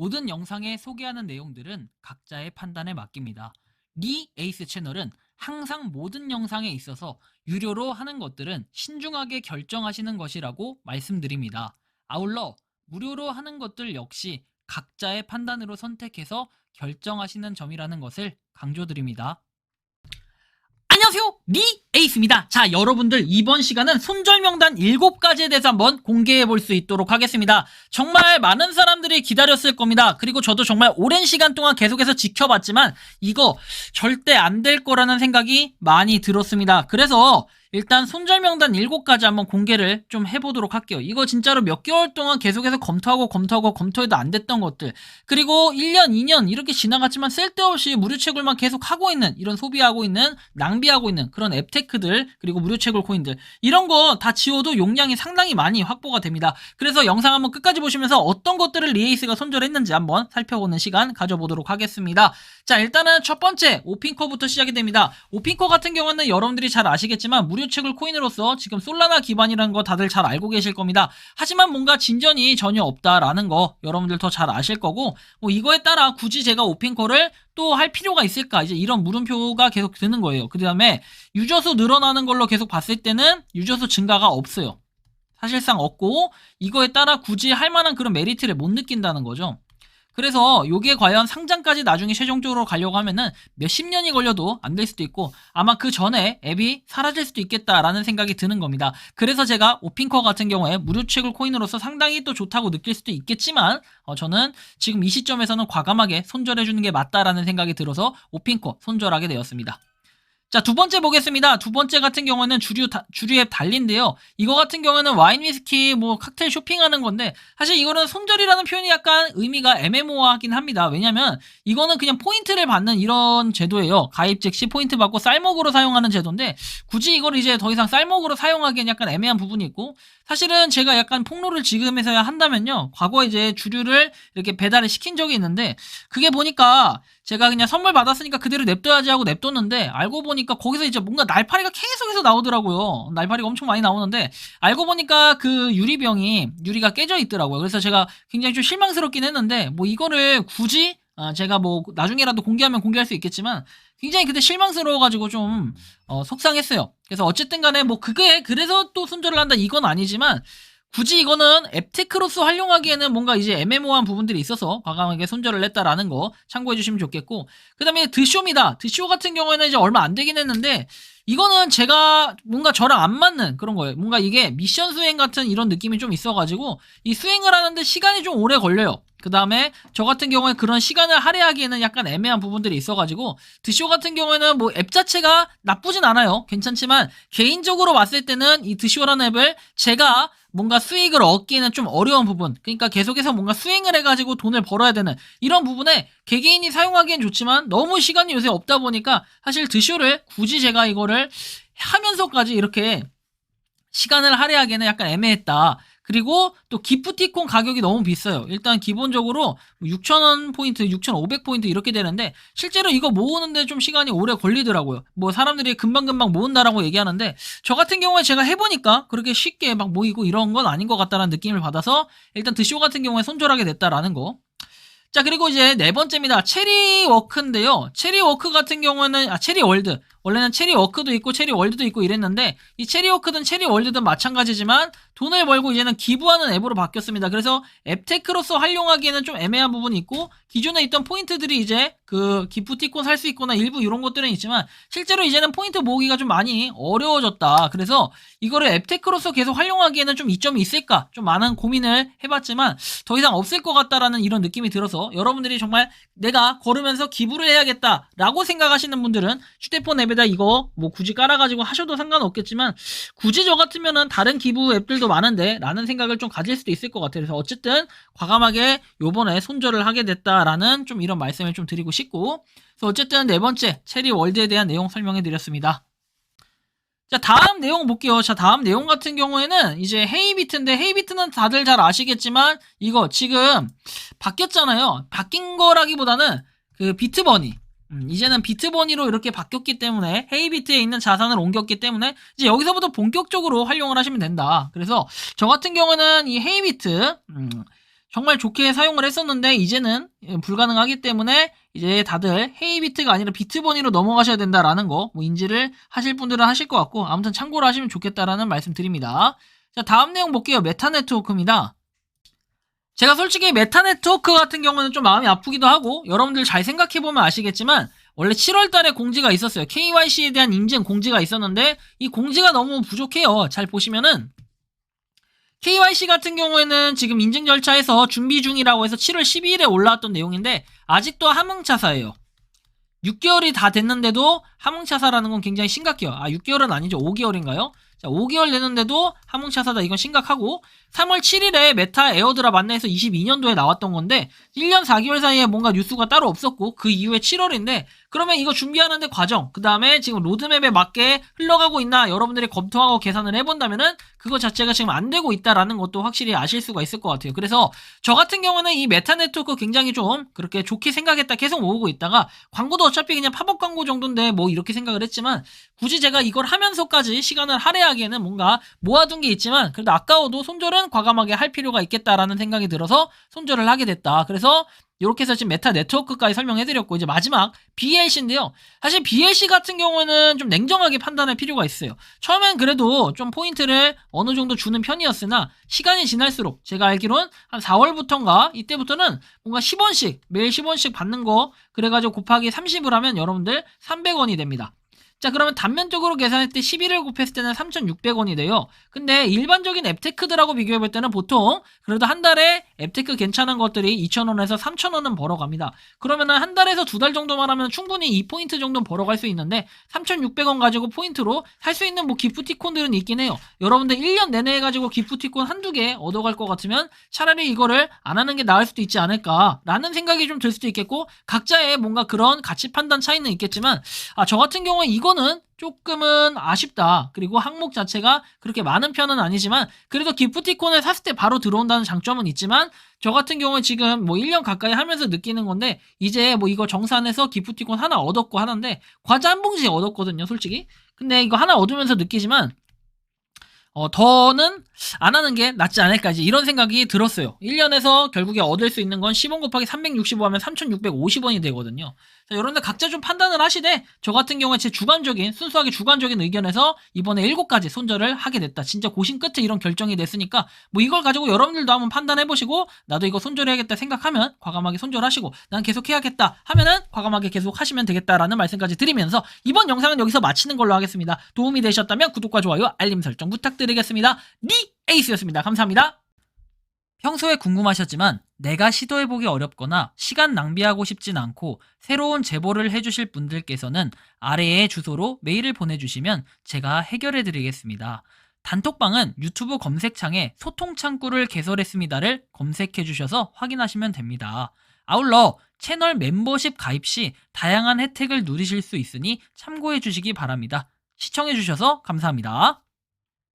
모든 영상에 소개하는 내용들은 각자의 판단에 맡깁니다. 리 에이스 채널은 항상 모든 영상에 있어서 유료로 하는 것들은 신중하게 결정하시는 것이라고 말씀드립니다. 아울러 무료로 하는 것들 역시 각자의 판단으로 선택해서 결정하시는 점이라는 것을 강조드립니다. 안녕하세요, 리 에이스입니다. 자, 여러분들 이번 시간은 손절명단 7가지에 대해서 한번 공개해 볼 수 있도록 하겠습니다. 정말 많은 사람들이 기다렸을 겁니다. 그리고 저도 정말 오랜 시간 동안 계속해서 지켜봤지만 이거 절대 안 될 거라는 생각이 많이 들었습니다. 그래서 일단 손절명단 7가지 한번 공개를 좀 해보도록 할게요. 이거 진짜로 몇 개월 동안 계속해서 검토해도 안 됐던 것들, 그리고 1년, 2년 이렇게 지나갔지만 쓸데없이 무료채굴만 계속 하고 있는, 이런 소비하고 있는, 낭비하고 있는 그런 앱테크들, 그리고 무료채굴 코인들, 이런 거 다 지워도 용량이 상당히 많이 확보가 됩니다. 그래서 영상 한번 끝까지 보시면서 어떤 것들을 리에이스가 손절했는지 한번 살펴보는 시간 가져보도록 하겠습니다. 자, 일단은 첫 번째 오핀코부터 시작이 됩니다. 오핀코 같은 경우는 여러분들이 잘 아시겠지만 무료채굴 코인으로서 지금 솔라나 기반이라는 거 다들 잘 알고 계실 겁니다. 하지만 뭔가 진전이 전혀 없다라는 거 여러분들 더 잘 아실 거고, 뭐 이거에 따라 굳이 제가 오핀코를 또 할 필요가 있을까, 이제 이런 물음표가 계속 드는 거예요. 그 다음에 유저수 늘어나는 걸로 계속 봤을 때는 유저수 증가가 없어요. 사실상 없고, 이거에 따라 굳이 할 만한 그런 메리트를 못 느낀다는 거죠. 그래서 요게 과연 상장까지 나중에 최종적으로 가려고 하면은 몇십 년이 걸려도 안 될 수도 있고, 아마 그 전에 앱이 사라질 수도 있겠다라는 생각이 드는 겁니다. 그래서 제가 오핀코 같은 경우에 무료채굴 코인으로서 상당히 또 좋다고 느낄 수도 있겠지만, 저는 지금 이 시점에서는 과감하게 손절해주는 게 맞다라는 생각이 들어서 오핀코 손절하게 되었습니다. 자, 두 번째 보겠습니다. 두 번째 같은 경우는 주류 앱 달리인데요. 이거 같은 경우는 와인, 위스키, 뭐 칵테일 쇼핑하는 건데, 사실 이거는 손절이라는 표현이 약간 의미가 애매모호하긴 합니다. 왜냐면 이거는 그냥 포인트를 받는 이런 제도예요. 가입 즉시 포인트 받고 쌀먹으로 사용하는 제도인데, 굳이 이걸 이제 더 이상 쌀먹으로 사용하기엔 약간 애매한 부분이 있고, 사실은 제가 약간 폭로를 지금에서야 한다면요, 과거에 이제 주류를 이렇게 배달을 시킨 적이 있는데, 그게 보니까 제가 그냥 선물 받았으니까 그대로 냅둬야지 하고 냅뒀는데, 알고 보니까 거기서 이제 뭔가 날파리가 계속해서 나오더라고요. 날파리가 엄청 많이 나오는데, 알고 보니까 그 유리가 깨져 있더라고요. 그래서 제가 굉장히 좀 실망스럽긴 했는데, 뭐 이거를 굳이 제가 뭐 나중에라도 공개하면 공개할 수 있겠지만, 굉장히 그때 실망스러워가지고 좀 속상했어요. 그래서 어쨌든 간에 뭐 그게 그래서 또 손절을 한다 이건 아니지만, 굳이 이거는 앱테크로서 활용하기에는 뭔가 이제 애매모호한 부분들이 있어서 과감하게 손절을 했다라는 거 참고해 주시면 좋겠고, 그 다음에 드쇼입니다. 드쇼 같은 경우에는 이제 얼마 안 되긴 했는데, 이거는 제가 뭔가 저랑 안 맞는 그런 거예요. 뭔가 이게 미션 수행 같은 이런 느낌이 좀 있어가지고 이 수행을 하는데 시간이 좀 오래 걸려요. 그 다음에 저 같은 경우에 그런 시간을 할애하기에는 약간 애매한 부분들이 있어가지고, 드쇼 같은 경우에는 뭐 앱 자체가 나쁘진 않아요. 괜찮지만 개인적으로 봤을 때는 이 드쇼라는 앱을 제가 뭔가 수익을 얻기에는 좀 어려운 부분, 그러니까 계속해서 뭔가 수행을 해가지고 돈을 벌어야 되는 이런 부분에 개개인이 사용하기엔 좋지만 너무 시간이 요새 없다 보니까 사실 드쇼를 굳이 제가 이거를 하면서까지 이렇게 시간을 할애하기에는 약간 애매했다. 그리고 또 기프티콘 가격이 너무 비싸요. 일단 기본적으로 6,000원 포인트, 6,500 포인트 이렇게 되는데, 실제로 이거 모으는데 좀 시간이 오래 걸리더라고요. 뭐 사람들이 금방금방 모은다라고 얘기하는데, 저 같은 경우에 제가 해보니까 그렇게 쉽게 막 모이고 이런 건 아닌 것 같다는 느낌을 받아서 일단 드쇼 같은 경우에 손절하게 됐다라는 거. 자, 그리고 이제 네 번째입니다. 체리워크인데요. 체리워크 같은 경우는 체리월드. 원래는 체리워크도 있고 체리월드도 있고 이랬는데, 이 체리워크든 체리월드든 마찬가지지만 돈을 벌고 이제는 기부하는 앱으로 바뀌었습니다. 그래서 앱테크로서 활용하기에는 좀 애매한 부분이 있고, 기존에 있던 포인트들이 이제 그 기프티콘 살 수 있거나 일부 이런 것들은 있지만 실제로 이제는 포인트 모으기가 좀 많이 어려워졌다. 그래서 이거를 앱테크로서 계속 활용하기에는 좀 이점이 있을까, 좀 많은 고민을 해봤지만 더 이상 없을 것 같다라는 이런 느낌이 들어서, 여러분들이 정말 내가 걸으면서 기부를 해야겠다라고 생각하시는 분들은 휴대폰 앱에다 이거 뭐 굳이 깔아가지고 하셔도 상관없겠지만, 굳이 저 같으면은 다른 기부 앱들도 많은데 라는 생각을 좀 가질 수도 있을 것 같아요. 그래서 어쨌든 과감하게 요번에 손절을 하게 됐다라는 좀 이런 말씀을 좀 드리고 싶고, 그래서 어쨌든 네 번째 체리월드에 대한 내용 설명해 드렸습니다. 자, 다음 내용 볼게요. 자, 다음 내용 같은 경우에는 이제 헤이비트인데, 헤이비트는 다들 잘 아시겠지만 이거 지금 바뀌었잖아요. 바뀐 거라기보다는 그 비트버니, 이제는 비트버니로 이렇게 바뀌었기 때문에, 헤이비트에 있는 자산을 옮겼기 때문에 이제 여기서부터 본격적으로 활용을 하시면 된다. 그래서 저 같은 경우는 이 헤이비트 정말 좋게 사용을 했었는데 이제는 불가능하기 때문에 이제 다들 헤이비트가 아니라 비트버니로 넘어가셔야 된다라는 거 뭐 인지를 하실 분들은 하실 것 같고 아무튼 참고로 하시면 좋겠다라는 말씀 드립니다. 자, 다음 내용 볼게요. 메타 네트워크입니다. 제가 솔직히 메타 네트워크 같은 경우는 좀 마음이 아프기도 하고 여러분들 잘 생각해보면 아시겠지만 원래 7월 달에 공지가 있었어요. KYC에 대한 인증 공지가 있었는데 이 공지가 너무 부족해요. 잘 보시면은 KYC 같은 경우에는 지금 인증 절차에서 준비 중이라고 해서 7월 12일에 올라왔던 내용인데 아직도 함흥차사예요. 6개월이 다 됐는데도 함흥차사라는 건 굉장히 심각해요. 6개월은 아니죠. 5개월인가요? 자, 5개월 됐는데도 함흥차사다. 이건 심각하고 3월 7일에 메타 에어드랍 안내에서 22년도에 나왔던 건데 1년 4개월 사이에 뭔가 뉴스가 따로 없었고 그 이후에 7월인데 그러면 이거 준비하는데 과정 그 다음에 지금 로드맵에 맞게 흘러가고 있나 여러분들이 검토하고 계산을 해본다면은 그거 자체가 지금 안 되고 있다라는 것도 확실히 아실 수가 있을 것 같아요. 그래서 저 같은 경우는 이 메타 네트워크 굉장히 좀 그렇게 좋게 생각했다 계속 모으고 있다가 광고도 어차피 그냥 팝업 광고 정도인데 뭐 이렇게 생각을 했지만 굳이 제가 이걸 하면서까지 시간을 할애하기에는 뭔가 모아둔 게 있지만 그래도 아까워도 손절은 과감하게 할 필요가 있겠다라는 생각이 들어서 손절을 하게 됐다. 그래서 이렇게 해서 지금 메타 네트워크까지 설명해드렸고 이제 마지막 BLC인데요. 사실 BLC 같은 경우는 좀 냉정하게 판단할 필요가 있어요. 처음엔 그래도 좀 포인트를 어느 정도 주는 편이었으나 시간이 지날수록 제가 알기로는 한 4월부터인가 이때부터는 뭔가 10원씩 매일 10원씩 받는 거 그래가지고 곱하기 30을 하면 여러분들 300원이 됩니다. 자, 그러면 단면적으로 계산할 때 11을 곱했을 때는 3,600원이 돼요. 근데 일반적인 앱테크들하고 비교해볼 때는 보통 그래도 한 달에 앱테크 괜찮은 것들이 2,000원에서 3,000원은 벌어갑니다. 그러면은 한 달에서 두 달 정도만 하면 충분히 2포인트 정도는 벌어갈 수 있는데 3,600원 가지고 포인트로 살 수 있는 뭐 기프티콘들은 있긴 해요. 여러분들 1년 내내 해가지고 기프티콘 한두 개 얻어갈 것 같으면 차라리 이거를 안 하는 게 나을 수도 있지 않을까라는 생각이 좀 들 수도 있겠고 각자의 뭔가 그런 가치 판단 차이는 있겠지만 저 같은 경우에 이거는 조금은 아쉽다. 그리고 항목 자체가 그렇게 많은 편은 아니지만 그래도 기프티콘을 샀을 때 바로 들어온다는 장점은 있지만 저 같은 경우에 지금 뭐 1년 가까이 하면서 느끼는 건데 이제 뭐 이거 정산해서 기프티콘 하나 얻었고 하는데 과자 한 봉지 얻었거든요, 솔직히. 근데 이거 하나 얻으면서 느끼지만 더는 안 하는 게 낫지 않을까 이런 생각이 들었어요. 1년에서 결국에 얻을 수 있는 건 10원 곱하기 365 하면 3,650원이 되거든요. 자, 여러분들 각자 좀 판단을 하시되 저 같은 경우에 제 순수하게 주관적인 의견에서 이번에 7가지 손절을 하게 됐다. 진짜 고심 끝에 이런 결정이 됐으니까 뭐 이걸 가지고 여러분들도 한번 판단해보시고 나도 이거 손절해야겠다 생각하면 과감하게 손절하시고 난 계속 해야겠다 하면은 과감하게 계속 하시면 되겠다라는 말씀까지 드리면서 이번 영상은 여기서 마치는 걸로 하겠습니다. 도움이 되셨다면 구독과 좋아요, 알림 설정 부탁드리겠습니다. 에이스였습니다. 감사합니다. 평소에 궁금하셨지만 내가 시도해보기 어렵거나 시간 낭비하고 싶진 않고 새로운 제보를 해주실 분들께서는 아래의 주소로 메일을 보내주시면 제가 해결해드리겠습니다. 단톡방은 유튜브 검색창에 소통창구를 개설했습니다를 검색해주셔서 확인하시면 됩니다. 아울러 채널 멤버십 가입 시 다양한 혜택을 누리실 수 있으니 참고해주시기 바랍니다. 시청해주셔서 감사합니다.